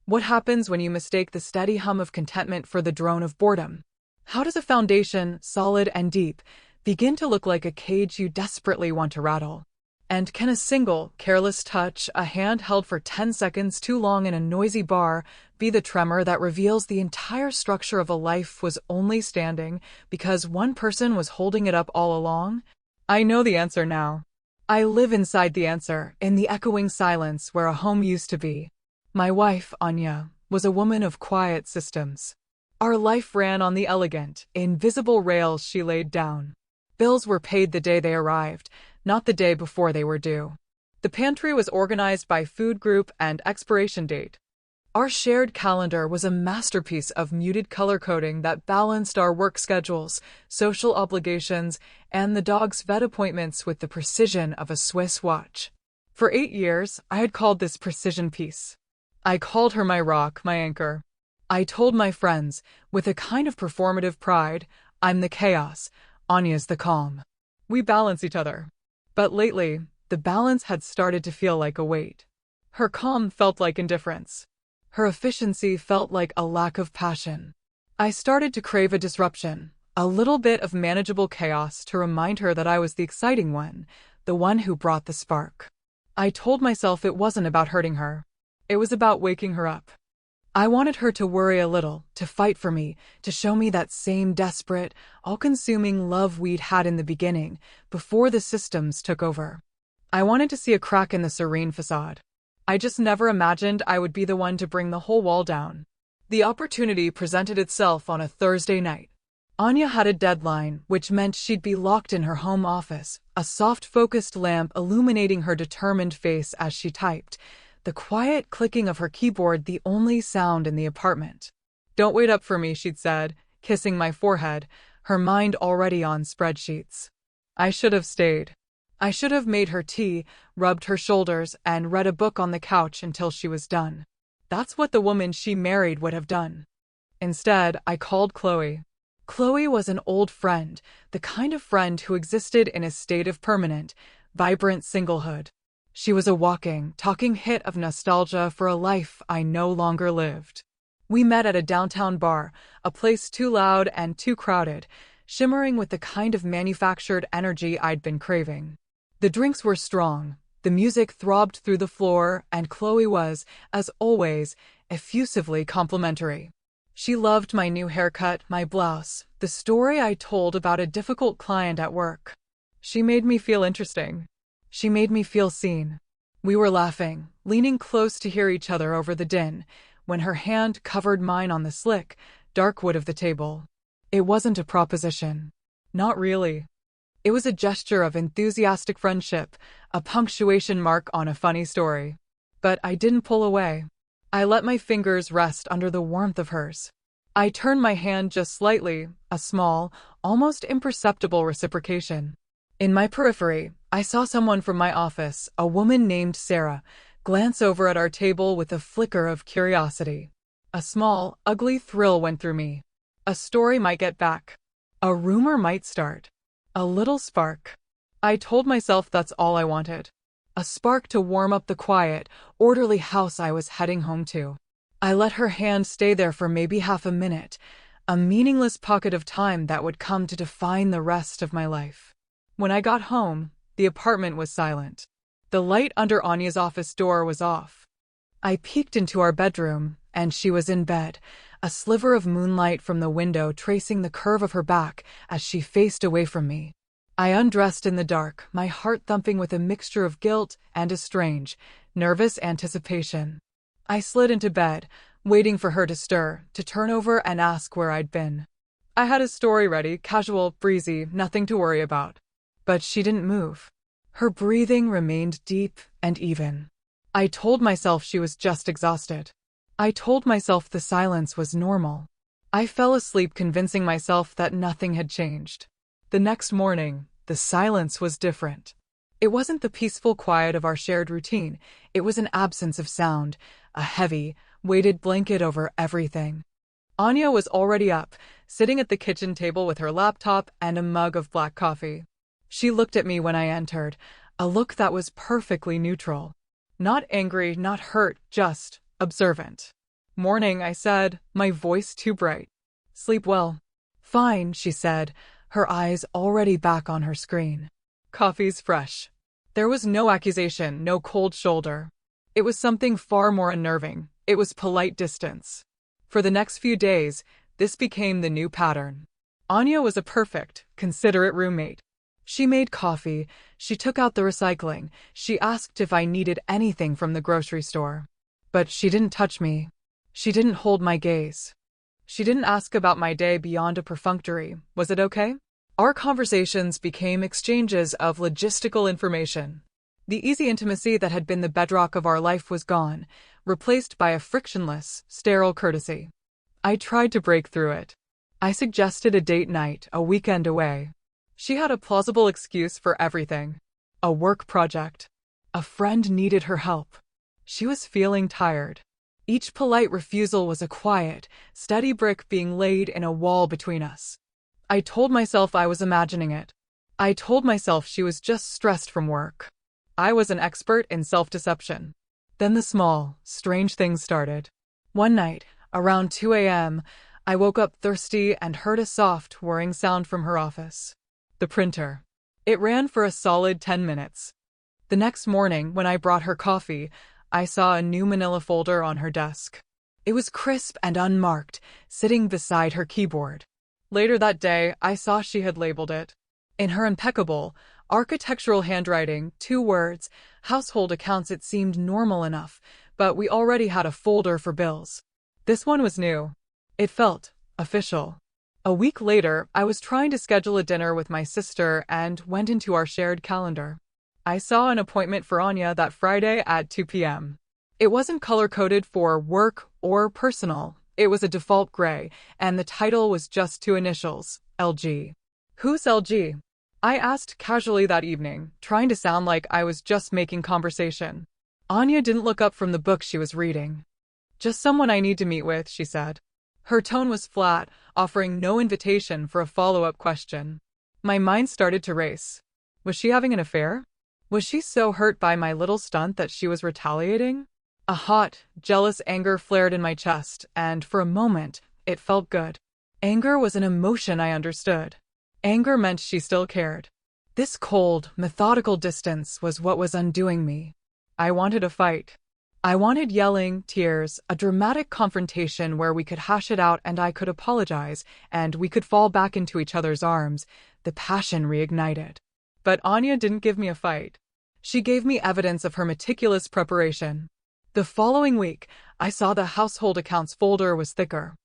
What happens when you mistake the steady hum of contentment for the drone of boredom? How does a foundation, solid and deep, begin to look like a cage you desperately want to rattle? And can a single, careless touch, a hand held for 10 seconds too long in a noisy bar, be the tremor that reveals the entire structure of a life was only standing because one person was holding it up all along? I know the answer now. I live inside the answer, in the echoing silence where a home used to be. My wife, Anya, was a woman of quiet systems. Our life ran on the elegant, invisible rails she laid down. Bills were paid the day they arrived, not the day before they were due. The pantry was organized by food group and expiration date. Our shared calendar was a masterpiece of muted color coding that balanced our work schedules, social obligations, and the dog's vet appointments with the precision of a Swiss watch. For 8 years, I had called this precision peace. I called her my rock, my anchor. I told my friends, with a kind of performative pride, I'm the chaos, Anya's the calm. We balance each other. But lately, the balance had started to feel like a weight. Her calm felt like indifference. Her efficiency felt like a lack of passion. I started to crave a disruption, a little bit of manageable chaos to remind her that I was the exciting one, the one who brought the spark. I told myself it wasn't about hurting her. It was about waking her up. I wanted her to worry a little, to fight for me, to show me that same desperate, all-consuming love we'd had in the beginning, before the systems took over. I wanted to see a crack in the serene facade. I just never imagined I would be the one to bring the whole wall down. The opportunity presented itself on a Thursday night. Anya had a deadline, which meant she'd be locked in her home office, a soft focused lamp illuminating her determined face as she typed, the quiet clicking of her keyboard the only sound in the apartment. Don't wait up for me, she'd said, kissing my forehead, her mind already on spreadsheets. I should have stayed. I should have made her tea, rubbed her shoulders, and read a book on the couch until she was done. That's what the woman she married would have done. Instead, I called Chloe. Chloe was an old friend, the kind of friend who existed in a state of permanent, vibrant singlehood. She was a walking, talking hit of nostalgia for a life I no longer lived. We met at a downtown bar, a place too loud and too crowded, shimmering with the kind of manufactured energy I'd been craving. The drinks were strong, the music throbbed through the floor, and Chloe was, as always, effusively complimentary. She loved my new haircut, my blouse, the story I told about a difficult client at work. She made me feel interesting. She made me feel seen. We were laughing, leaning close to hear each other over the din, when her hand covered mine on the slick, dark wood of the table. It wasn't a proposition. Not really. It was a gesture of enthusiastic friendship, a punctuation mark on a funny story. But I didn't pull away. I let my fingers rest under the warmth of hers. I turned my hand just slightly, a small, almost imperceptible reciprocation. In my periphery, I saw someone from my office, a woman named Sarah, glance over at our table with a flicker of curiosity. A small, ugly thrill went through me. A story might get back. A rumor might start. A little spark. I told myself that's all I wanted. A spark to warm up the quiet, orderly house I was heading home to. I let her hand stay there for maybe half a minute, a meaningless pocket of time that would come to define the rest of my life. When I got home, the apartment was silent. The light under Anya's office door was off. I peeked into our bedroom, and she was in bed, a sliver of moonlight from the window tracing the curve of her back as she faced away from me. I undressed in the dark, my heart thumping with a mixture of guilt and a strange, nervous anticipation. I slid into bed, waiting for her to stir, to turn over and ask where I'd been. I had a story ready, casual, breezy, nothing to worry about. But she didn't move. Her breathing remained deep and even. I told myself she was just exhausted. I told myself the silence was normal. I fell asleep convincing myself that nothing had changed. The next morning, the silence was different. It wasn't the peaceful quiet of our shared routine. It was an absence of sound, a heavy, weighted blanket over everything. Anya was already up, sitting at the kitchen table with her laptop and a mug of black coffee. She looked at me when I entered, a look that was perfectly neutral. Not angry, not hurt, just observant. Morning, I said, my voice too bright. Sleep well. Fine, she said, her eyes already back on her screen. Coffee's fresh. There was no accusation, no cold shoulder. It was something far more unnerving. It was polite distance. For the next few days, this became the new pattern. Anya was a perfect, considerate roommate. She made coffee, she took out the recycling, she asked if I needed anything from the grocery store. But she didn't touch me. She didn't hold my gaze. She didn't ask about my day beyond a perfunctory, was it okay? Our conversations became exchanges of logistical information. The easy intimacy that had been the bedrock of our life was gone, replaced by a frictionless, sterile courtesy. I tried to break through it. I suggested a date night, a weekend away. She had a plausible excuse for everything. A work project. A friend needed her help. She was feeling tired. Each polite refusal was a quiet, steady brick being laid in a wall between us. I told myself I was imagining it. I told myself she was just stressed from work. I was an expert in self-deception. Then the small, strange things started. One night, around 2 a.m., I woke up thirsty and heard a soft, whirring sound from her office. The printer. It ran for a solid 10 minutes. The next morning, when I brought her coffee, I saw a new manila folder on her desk. It was crisp and unmarked, sitting beside her keyboard. Later that day, I saw she had labeled it. In her impeccable, architectural handwriting, 2 words, household accounts. It seemed normal enough, but we already had a folder for bills. This one was new. It felt official. A week later, I was trying to schedule a dinner with my sister and went into our shared calendar. I saw an appointment for Anya that Friday at 2 p.m. It wasn't color-coded for work or personal. It was a default gray, and the title was just 2 initials, LG. Who's LG? I asked casually that evening, trying to sound like I was just making conversation. Anya didn't look up from the book she was reading. Just someone I need to meet with, she said. Her tone was flat, offering no invitation for a follow-up question. My mind started to race. Was she having an affair? Was she so hurt by my little stunt that she was retaliating? A hot, jealous anger flared in my chest, and for a moment, it felt good. Anger was an emotion I understood. Anger meant she still cared. This cold, methodical distance was what was undoing me. I wanted a fight. I wanted yelling, tears, a dramatic confrontation where we could hash it out and I could apologize, and we could fall back into each other's arms, the passion reignited. But Anya didn't give me a fight. She gave me evidence of her meticulous preparation. The following week, I saw the household accounts folder was thicker.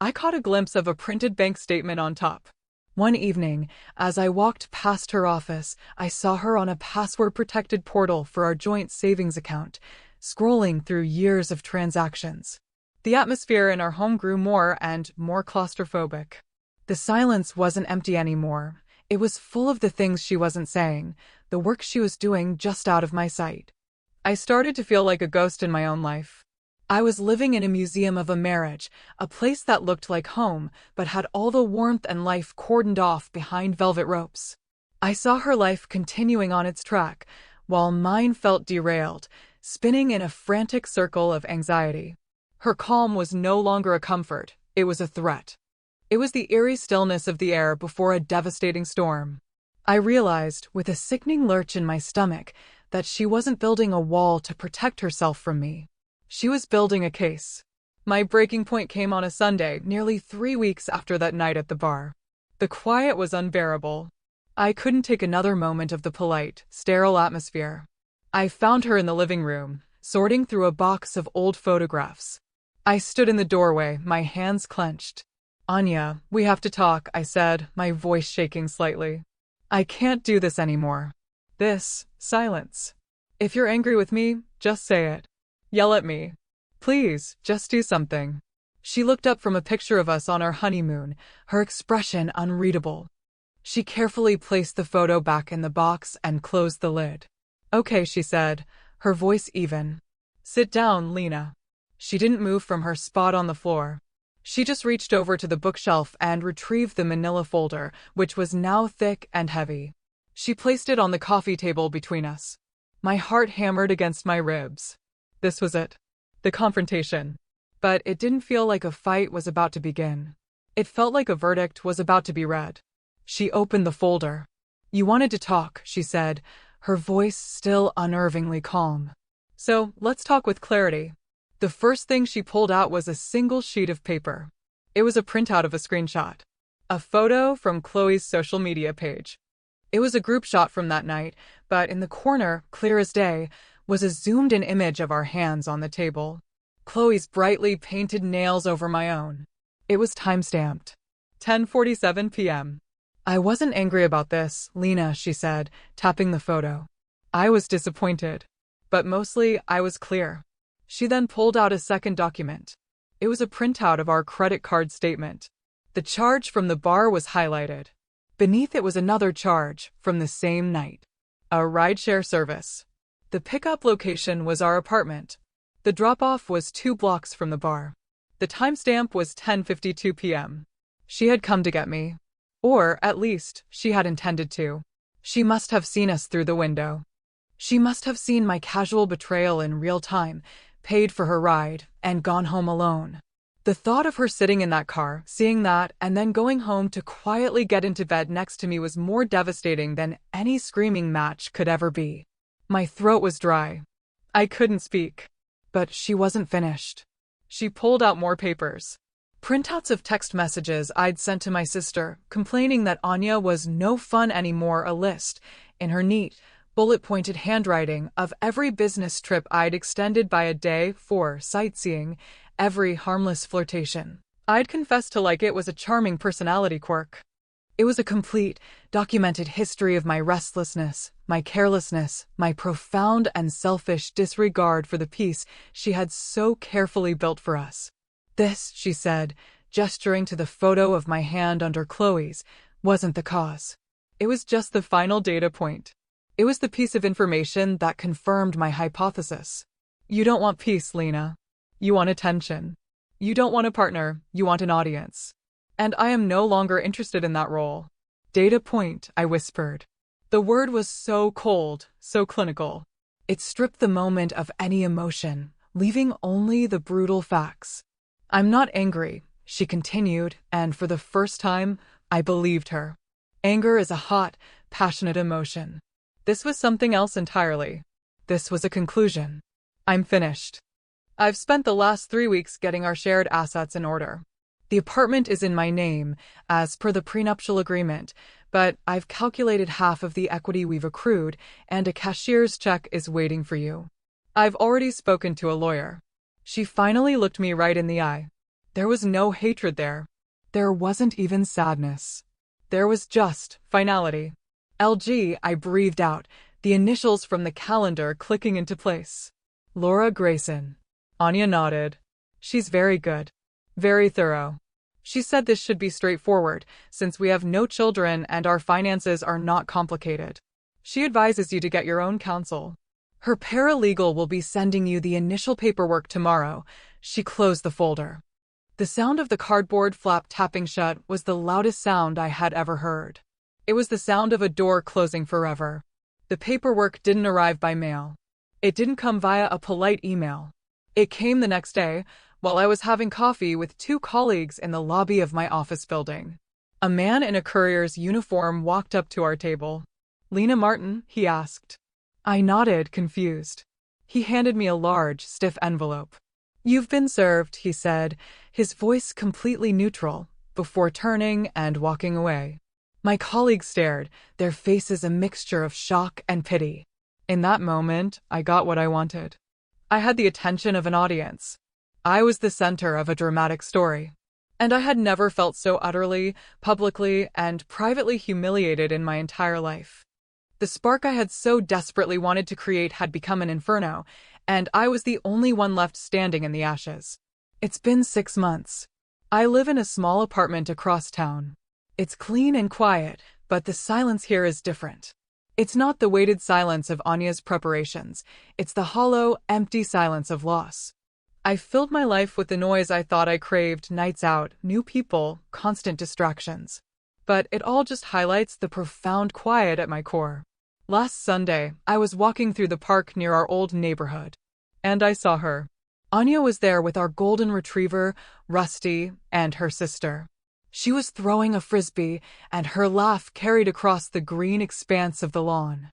I caught a glimpse of a printed bank statement on top. One evening, as I walked past her office, I saw her on a password-protected portal for our joint savings account, scrolling through years of transactions. The atmosphere in our home grew more and more claustrophobic. The silence wasn't empty anymore. It was full of the things she wasn't saying, the work she was doing just out of my sight. I started to feel like a ghost in my own life. I was living in a museum of a marriage, a place that looked like home, but had all the warmth and life cordoned off behind velvet ropes. I saw her life continuing on its track, while mine felt derailed, spinning in a frantic circle of anxiety. Her calm was no longer a comfort, it was a threat. It was the eerie stillness of the air before a devastating storm. I realized, with a sickening lurch in my stomach, that she wasn't building a wall to protect herself from me. She was building a case. My breaking point came on a Sunday, nearly 3 weeks after that night at the bar. The quiet was unbearable. I couldn't take another moment of the polite, sterile atmosphere. I found her in the living room, sorting through a box of old photographs. I stood in the doorway, my hands clenched. Anya, we have to talk, I said, my voice shaking slightly. I can't do this anymore. Silence. If you're angry with me, just say it. Yell at me. Please, just do something. She looked up from a picture of us on our honeymoon, her expression unreadable. She carefully placed the photo back in the box and closed the lid. Okay, she said, her voice even. Sit down, Lena. She didn't move from her spot on the floor. She just reached over to the bookshelf and retrieved the manila folder, which was now thick and heavy. She placed it on the coffee table between us. My heart hammered against my ribs. This was it. The confrontation. But it didn't feel like a fight was about to begin. It felt like a verdict was about to be read. She opened the folder. "You wanted to talk," she said, her voice still unnervingly calm. "So, let's talk with clarity." The first thing she pulled out was a single sheet of paper. It was a printout of a screenshot. A photo from Chloe's social media page. It was a group shot from that night, but in the corner, clear as day, was a zoomed-in image of our hands on the table. Chloe's brightly painted nails over my own. It was time-stamped. 10:47 p.m. "I wasn't angry about this, Lena," she said, tapping the photo. I was disappointed. But mostly, I was clear. She then pulled out a second document. It was a printout of our credit card statement. The charge from the bar was highlighted. Beneath it was another charge from the same night. A rideshare service. The pickup location was our apartment. The drop-off was 2 blocks from the bar. The timestamp was 10:52 p.m. She had come to get me. Or, at least, she had intended to. She must have seen us through the window. She must have seen my casual betrayal in real time, paid for her ride, and gone home alone. The thought of her sitting in that car, seeing that, and then going home to quietly get into bed next to me was more devastating than any screaming match could ever be. My throat was dry. I couldn't speak. But she wasn't finished. She pulled out more papers. Printouts of text messages I'd sent to my sister, complaining that Anya was no fun anymore, a list, in her neat, bullet-pointed handwriting, of every business trip I'd extended by a day for sightseeing, every harmless flirtation I'd confessed to like it was a charming personality quirk. It was a complete, documented history of my restlessness, my carelessness, my profound and selfish disregard for the peace she had so carefully built for us. This, she said, gesturing to the photo of my hand under Chloe's, wasn't the cause. It was just the final data point. It was the piece of information that confirmed my hypothesis. You don't want peace, Lena. You want attention. You don't want a partner, you want an audience. And I am no longer interested in that role. Data point, I whispered. The word was so cold, so clinical. It stripped the moment of any emotion, leaving only the brutal facts. I'm not angry, she continued, and for the first time, I believed her. Anger is a hot, passionate emotion. This was something else entirely. This was a conclusion. I'm finished. I've spent the last 3 weeks getting our shared assets in order. The apartment is in my name, as per the prenuptial agreement, but I've calculated half of the equity we've accrued, and a cashier's check is waiting for you. I've already spoken to a lawyer. She finally looked me right in the eye. There was no hatred there. There wasn't even sadness. There was just finality. LG, I breathed out, the initials from the calendar clicking into place. Laura Grayson. Anya nodded. She's very good. Very thorough. She said this should be straightforward, since we have no children and our finances are not complicated. She advises you to get your own counsel. Her paralegal will be sending you the initial paperwork tomorrow. She closed the folder. The sound of the cardboard flap tapping shut was the loudest sound I had ever heard. It was the sound of a door closing forever. The paperwork didn't arrive by mail. It didn't come via a polite email. It came the next day, while I was having coffee with 2 colleagues in the lobby of my office building. A man in a courier's uniform walked up to our table. "Lena Martin?" he asked. I nodded, confused. He handed me a large, stiff envelope. "You've been served," he said, his voice completely neutral, before turning and walking away. My colleagues stared, their faces a mixture of shock and pity. In that moment, I got what I wanted. I had the attention of an audience. I was the center of a dramatic story. And I had never felt so utterly, publicly, and privately humiliated in my entire life. The spark I had so desperately wanted to create had become an inferno, and I was the only one left standing in the ashes. It's been 6 months. I live in a small apartment across town. It's clean and quiet, but the silence here is different. It's not the weighted silence of Anya's preparations. It's the hollow, empty silence of loss. I filled my life with the noise I thought I craved, nights out, new people, constant distractions. But it all just highlights the profound quiet at my core. Last Sunday, I was walking through the park near our old neighborhood. And I saw her. Anya was there with our golden retriever, Rusty, and her sister. She was throwing a frisbee, and her laugh carried across the green expanse of the lawn.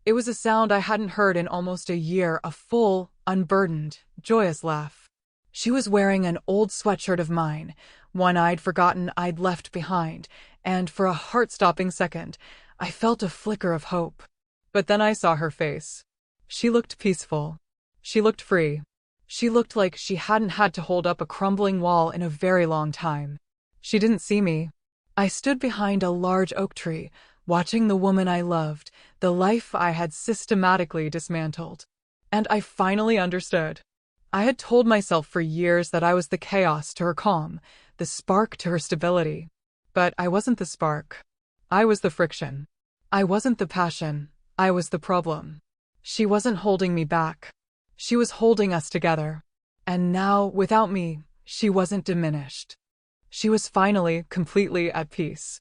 It was a sound I hadn't heard in almost a year, a full, unburdened, joyous laugh. She was wearing an old sweatshirt of mine, one I'd forgotten I'd left behind, and for a heart-stopping second, I felt a flicker of hope. But then I saw her face. She looked peaceful. She looked free. She looked like she hadn't had to hold up a crumbling wall in a very long time. She didn't see me. I stood behind a large oak tree, watching the woman I loved, the life I had systematically dismantled. And I finally understood. I had told myself for years that I was the chaos to her calm, the spark to her stability. But I wasn't the spark. I was the friction. I wasn't the passion. I was the problem. She wasn't holding me back. She was holding us together. And now, without me, she wasn't diminished. She was finally completely at peace.